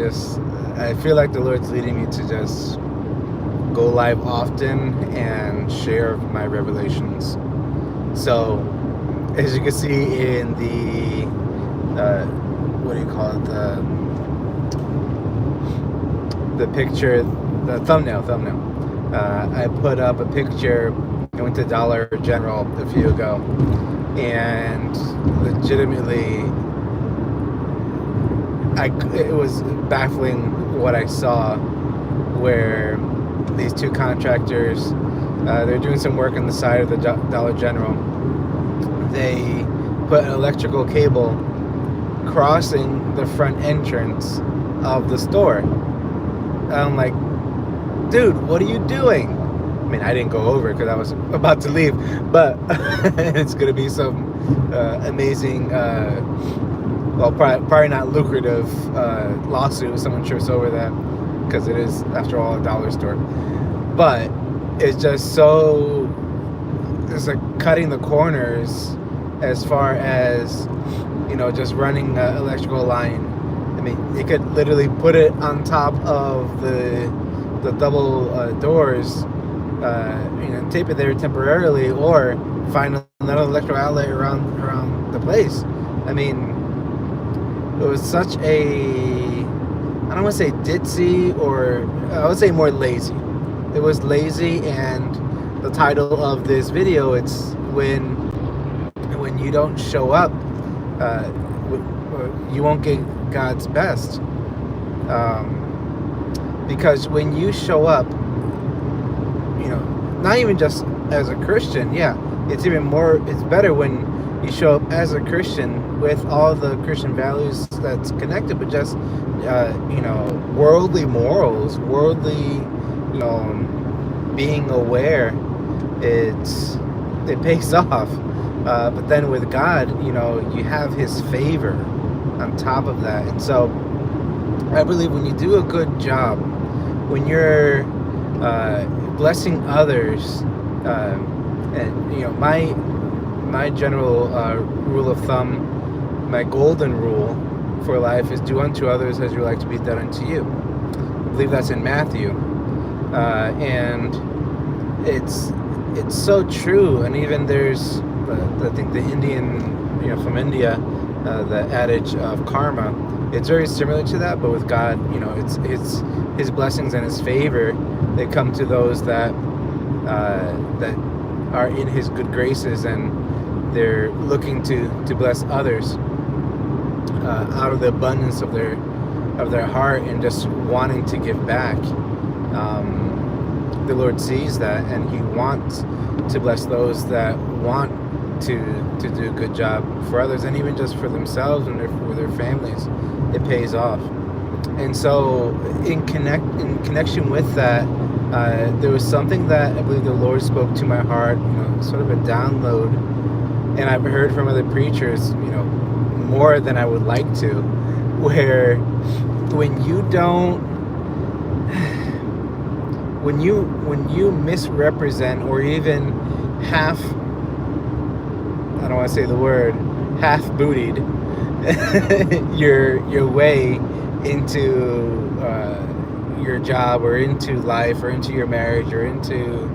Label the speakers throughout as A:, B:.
A: I feel like the Lord's leading me to just go live often and share my revelations. So, as you can see in the what do you call it, the picture, the thumbnail. I put up a picture. I went to Dollar General a few ago, and legitimately, it was baffling what I saw, where these two contractors, they're doing some work on the side of the Dollar General. They put an electrical cable crossing the front entrance of the store. I'm like, dude, what are you doing? I mean, I didn't go over because I was about to leave, but it's going to be some amazing, well, probably not lucrative lawsuit if someone trips over that, because it is, after all, a dollar store. But it's just so, it's like cutting the corners as far as, just running an electrical line. I mean, you could literally put it on top of the double doors, tape it there temporarily, or find another electrical outlet around the place. I mean, it was such a, I don't want to say ditzy, or I would say more lazy. It was lazy, and the title of this video, it's when you don't show up, you won't get God's best. Because when you show up, not even just as a Christian, it's better when you show up as a Christian with all the Christian values that's connected, but just, worldly morals, worldly, being aware, it pays off. But then with God, you have His favor on top of that. And so I believe when you do a good job, when you're blessing others, and my general rule of thumb, my golden rule for life is do unto others as you like to be done unto you. I believe that's in Matthew, and it's so true. And even there's I think the Indian, from India, the adage of karma, it's very similar to that, but with God, it's His blessings and His favor, they come to those that are in His good graces, and they're looking to bless others out of the abundance of their heart, and just wanting to give back. The Lord sees that, and He wants to bless those that want to do a good job for others, and even just for themselves and for their families. It pays off. And so in connection with that, there was something that I believe the Lord spoke to my heart, sort of a download, and I've heard from other preachers, more than I would like to, where when you misrepresent, or even I don't want to say the word, half-bootied your way into your job, or into life, or into your marriage, or into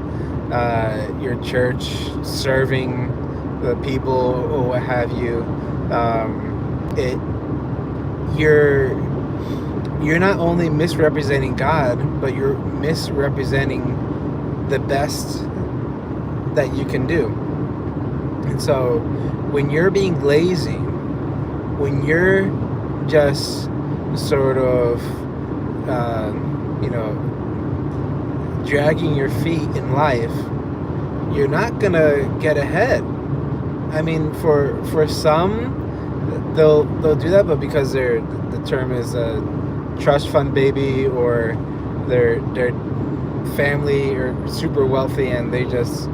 A: your church, serving the people, or what have you, you're not only misrepresenting God, but you're misrepresenting the best that you can do. And so when you're being lazy, when you're just sort of dragging your feet in life, you're not gonna get ahead. I mean, for some, they'll do that, but because the term is a trust fund baby, or their family are super wealthy and they just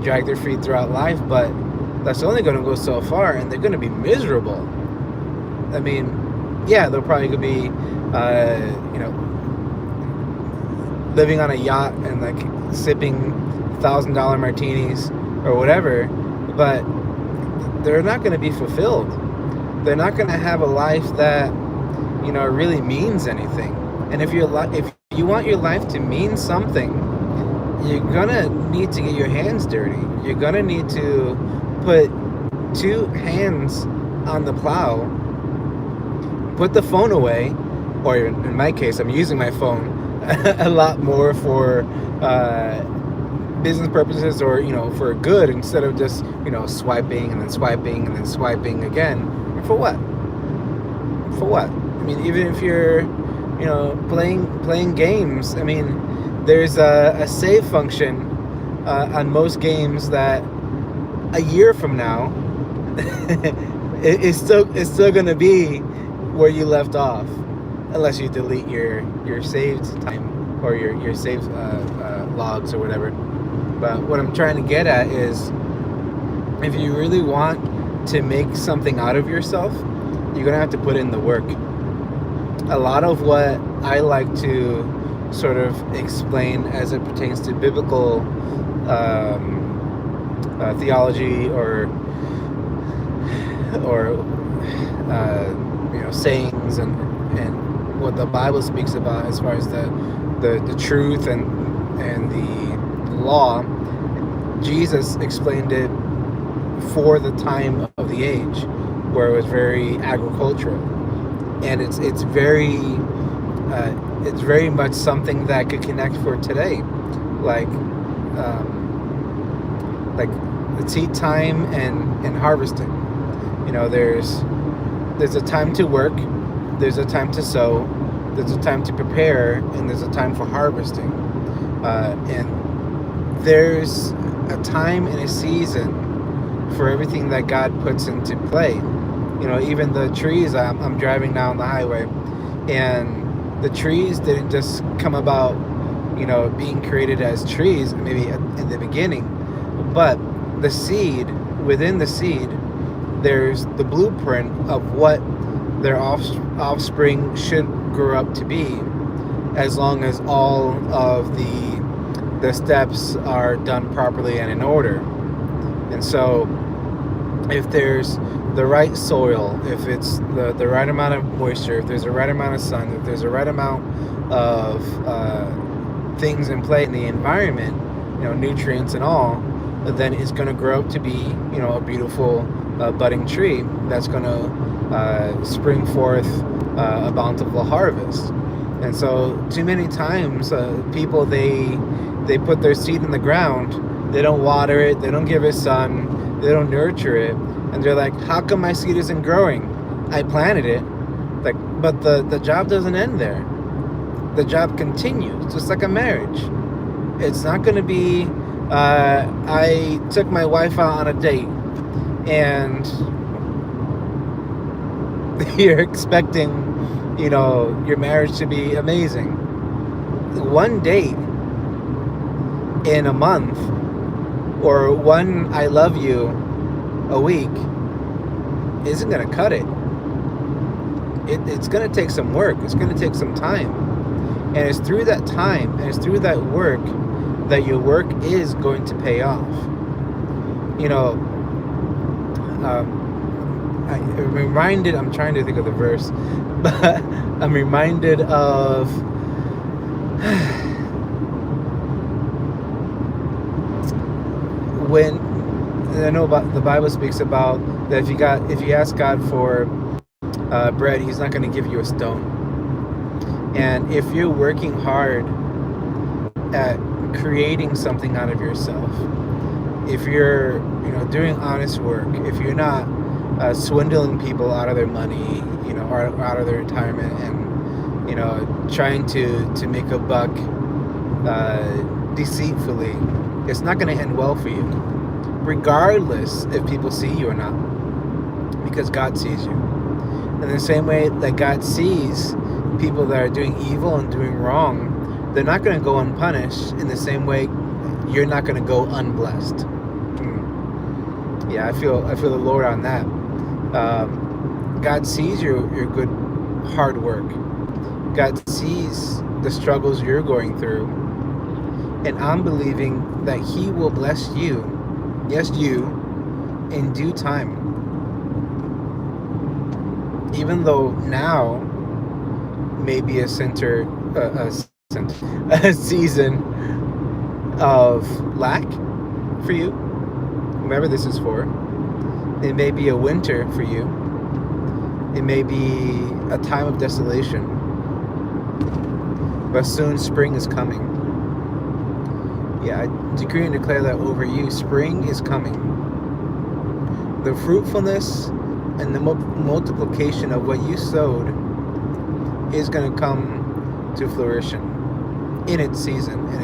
A: drag their feet throughout life, but that's only going to go so far, and they're going to be miserable. I mean, they'll probably could be living on a yacht and like sipping $1,000 martinis or whatever, but they're not going to be fulfilled. They're not going to have a life that it really means anything. And if you want your life to mean something, you're gonna need to get your hands dirty. You're gonna need to put two hands on the plow, put the phone away, or in my case, I'm using my phone a lot more for business purposes, or for good, instead of just swiping and then swiping and then swiping again. For what? For what? I mean, even if you're playing games, I mean, there's a save function on most games that a year from now it's still gonna be where you left off, unless you delete your saved time or your saved logs or whatever. But what I'm trying to get at is, if you really want to make something out of yourself, you're gonna have to put in the work. A lot of what I like to sort of explain as it pertains to biblical theology or sayings and what the Bible speaks about as far as the truth and the law. Jesus explained it for the time of the age, where it was very agricultural, and it's very much something that could connect for today, like the seed time and harvesting. There's a time to work, there's a time to sow, there's a time to prepare, and there's a time for harvesting. And there's a time and a season for everything that God puts into play. Even the trees, I'm driving down the highway, and the trees didn't just come about, being created as trees, maybe in the beginning, but the seed, within the seed, there's the blueprint of what their offspring should grow up to be, as long as all of the steps are done properly and in order. And so if there's the right soil, if it's the right amount of moisture, if there's the right amount of sun, if there's the right amount of things in play in the environment, nutrients and all, then it's going to grow up to be, a beautiful budding tree that's going to spring forth a bountiful harvest. And so too many times people, they put their seed in the ground, they don't water it, they don't give it sun, they don't nurture it, and they're like, how come my seed isn't growing? I planted it. But the job doesn't end there. The job continues, just like a marriage. It's not going to be I took my wife out on a date and you're expecting your marriage to be amazing. One date in a month, or one I love you a week, isn't going to cut it. It's going to take some work. It's going to take some time. And it's through that time and it's through that work that your work is going to pay off. I'm reminded, I'm trying to think of the verse, but I'm reminded of when I know about the Bible speaks about that if you ask God for bread, He's not going to give you a stone. And if you're working hard at creating something out of yourself, if you're doing honest work, if you're not swindling people out of their money, or out of their retirement, and trying to make a buck deceitfully, it's not going to end well for you, regardless if people see you or not, because God sees you. In the same way that God sees people that are doing evil and doing wrong, they're not going to go unpunished. In the same way, you're not going to go unblessed. Yeah, I feel the Lord on that. God sees your good hard work. God sees the struggles you're going through, and I'm believing that He will bless you, yes, you, in due time. Even though now may be a a season of lack for you, whomever this is for. It may be a winter for you. It may be a time of desolation. But soon spring is coming. Yeah, I decree and declare that over you. Spring is coming. The fruitfulness and the multiplication of what you sowed is going to come to fruition in its season, in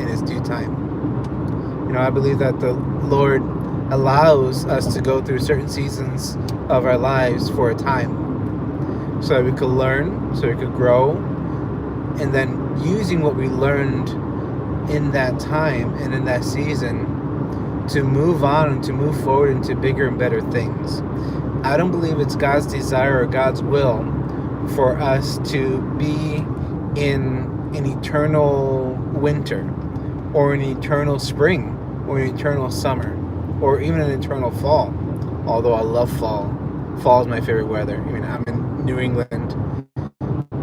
A: its due time. You know, I believe that the Lord allows us to go through certain seasons of our lives for a time, so that we could learn, so we could grow, and then using what we learned in that time and in that season to move on and to move forward into bigger and better things. I don't believe it's God's desire or God's will for us to be in an eternal winter or an eternal spring or an eternal summer or even an eternal fall. Although I love fall. Fall is my favorite weather. I mean, I'm in New England,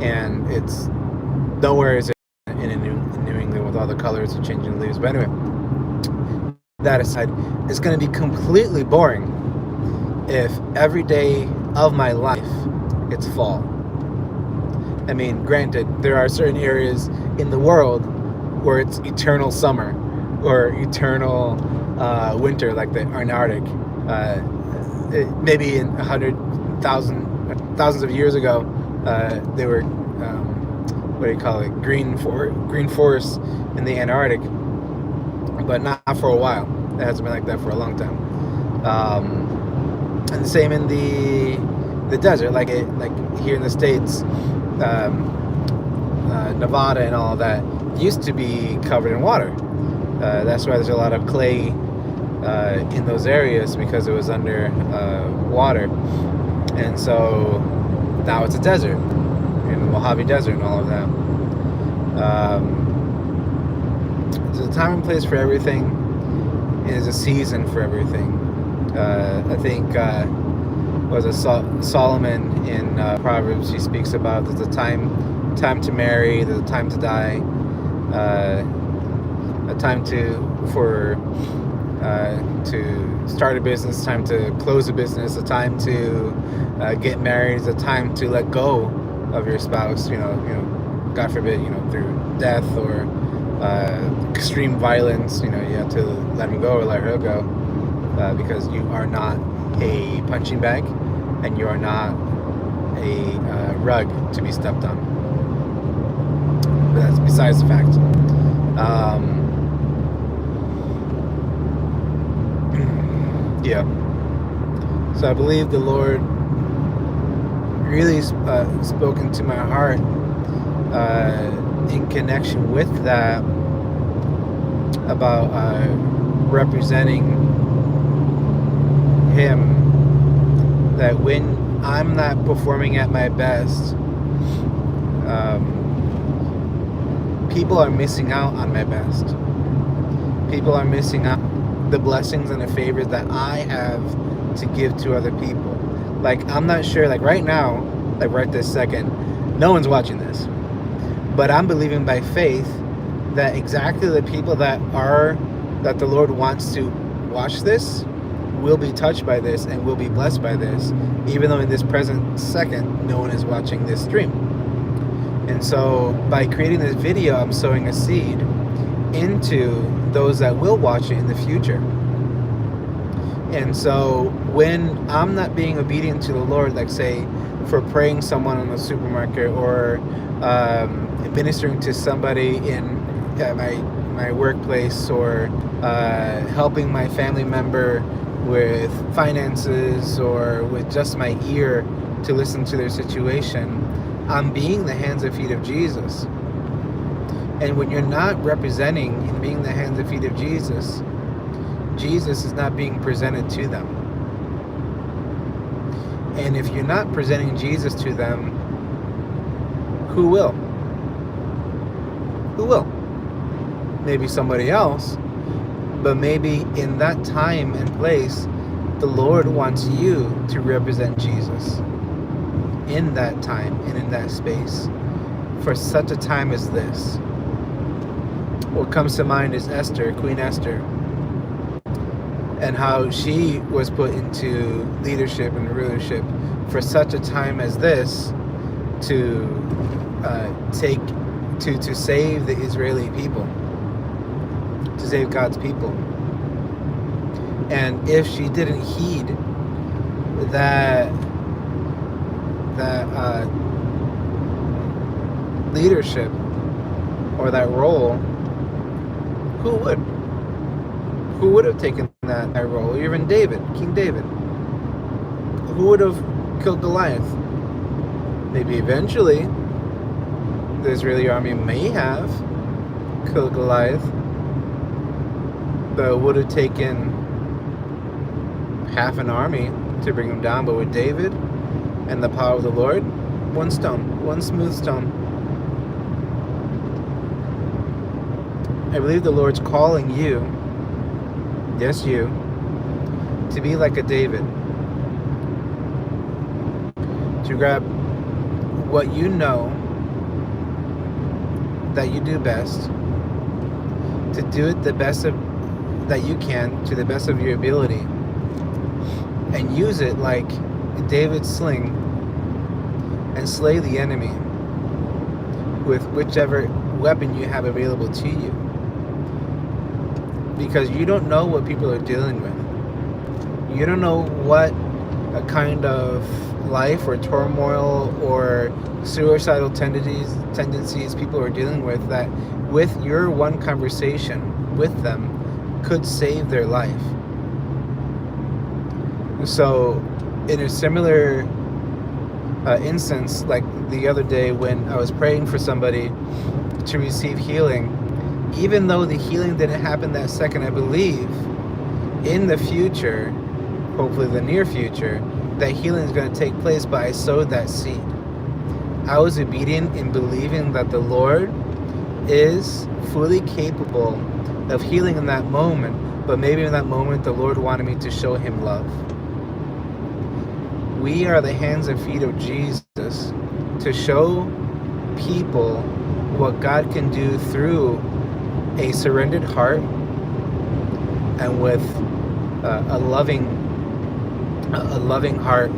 A: and it's nowhere is it in New England with all the colors and changing leaves. But anyway, that aside, it's going to be completely boring if every day of my life it's fall. I mean, granted, there are certain areas in the world where it's eternal summer or eternal winter, like the Antarctic. Maybe in thousands of years ago, they were what do you call it? Green forests in the Antarctic, but not for a while. It hasn't been like that for a long time. And the same in the desert, like here in the States. Nevada and all of that used to be covered in water. That's why there's a lot of clay in those areas, because it was under water. And so now it's a desert, in the Mojave Desert and all of that. There's a time and place for everything, and there's a season for everything. I think was a Solomon in Proverbs, he speaks about there's a time to marry, there's a time to die, a time to start a business, time to close a business, a time to get married, a time to let go of your spouse, you know, God forbid, through death or extreme violence, you have to let him go or let her go, because you are not a punching bag, and you are not a rug to be stepped on. But that's besides the fact. Yeah. So I believe the Lord really spoken to my heart in connection with that, about representing Him, that when I'm not performing at my best, people are missing out on my best. People are missing out the blessings and the favors that I have to give to other people. Like, I'm not sure, like right now, like right this second, no one's watching this, but I'm believing by faith that exactly the people that the Lord wants to watch this will be touched by this and will be blessed by this, even though in this present second no one is watching this stream. And so by creating this video, I'm sowing a seed into those that will watch it in the future. And so when I'm not being obedient to the Lord, like say for praying someone in the supermarket, or ministering to somebody in my workplace, or helping my family member with finances, or with just my ear to listen to their situation, I'm being the hands and feet of Jesus. And when you're not representing and being the hands and feet of Jesus, Jesus is not being presented to them. And if you're not presenting Jesus to them, who will? Who will? Maybe somebody else, but maybe in that time and place, the Lord wants you to represent Jesus in that time and in that space. for such a time as this. What comes to mind is Esther, Queen Esther, and how she was put into leadership and rulership for such a time as this to save the Israeli people, to save God's people. And if she didn't heed that leadership or that role, who would? Who would have taken that role? Even David, King David. Who would have killed Goliath? Maybe eventually the Israeli army may have killed Goliath, but it would have taken half an army to bring him down. But with David and the power of the Lord, one stone, one smooth stone. I believe the Lord's calling you, yes you, to be like a David. To grab what you know that you do best, to do it the best that you can, to the best of your ability, and use it like David's sling and slay the enemy with whichever weapon you have available to you. Because you don't know what people are dealing with. You don't know what a kind of life or turmoil or suicidal tendencies people are dealing with, that with your one conversation with them could save their life. So in a similar instance, like the other day when I was praying for somebody to receive healing, even though the healing didn't happen that second, I believe in the future, hopefully the near future, that healing is going to take place, but I sowed that seed. I was obedient in believing that the Lord is fully capable of healing in that moment, but maybe in that moment the Lord wanted me to show him love. We are the hands and feet of Jesus to show people what God can do through a surrendered heart and with a loving heart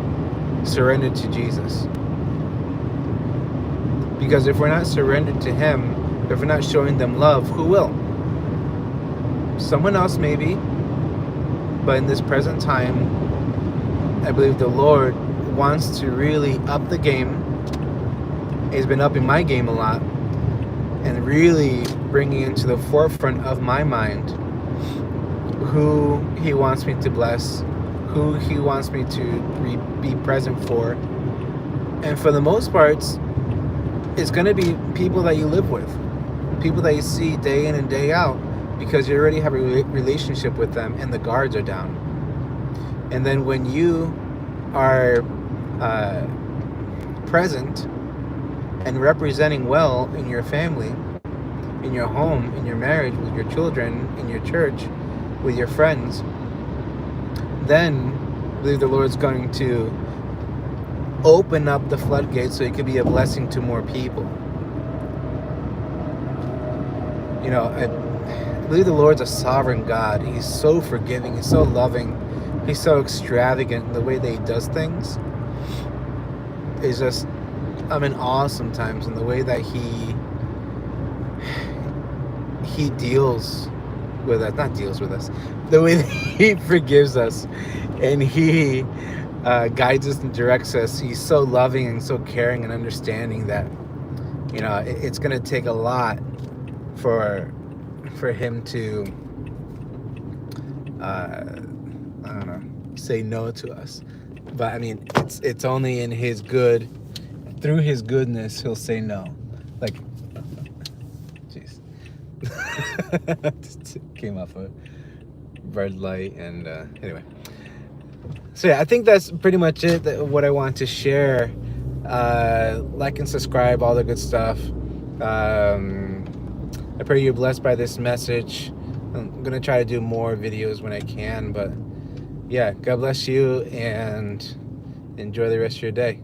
A: surrendered to Jesus. Because if we're not surrendered to him, if we're not showing them love, who will? Someone else maybe, but in this present time, I believe the Lord wants to really up the game. He's been upping my game a lot and really bringing into the forefront of my mind who he wants me to bless, who he wants me to be present for. And for the most part, it's going to be people that you live with, people that you see day in and day out, because you already have a relationship with them and the guards are down. And then when you are present and representing well in your family, in your home, in your marriage, with your children, in your church, with your friends, then I believe the Lord's going to open up the floodgates so it could be a blessing to more people. You know, I believe the Lord's a sovereign God. He's so forgiving. He's so loving. He's so extravagant in the way that he does things. It's just, I'm in awe sometimes in the way that he deals with us, not deals with us, the way that he forgives us and he guides us and directs us. He's so loving and so caring and understanding that, you know, it's going to take a lot for him to I don't know, say no to us. But I mean, it's only in his good, through his goodness, he'll say no. Like, jeez. Just came off a red light and anyway. So yeah, I think that's pretty much it, what I want to share. Like and subscribe, all the good stuff. I pray you're blessed by this message. I'm going to try to do more videos when I can, but yeah, God bless you and enjoy the rest of your day.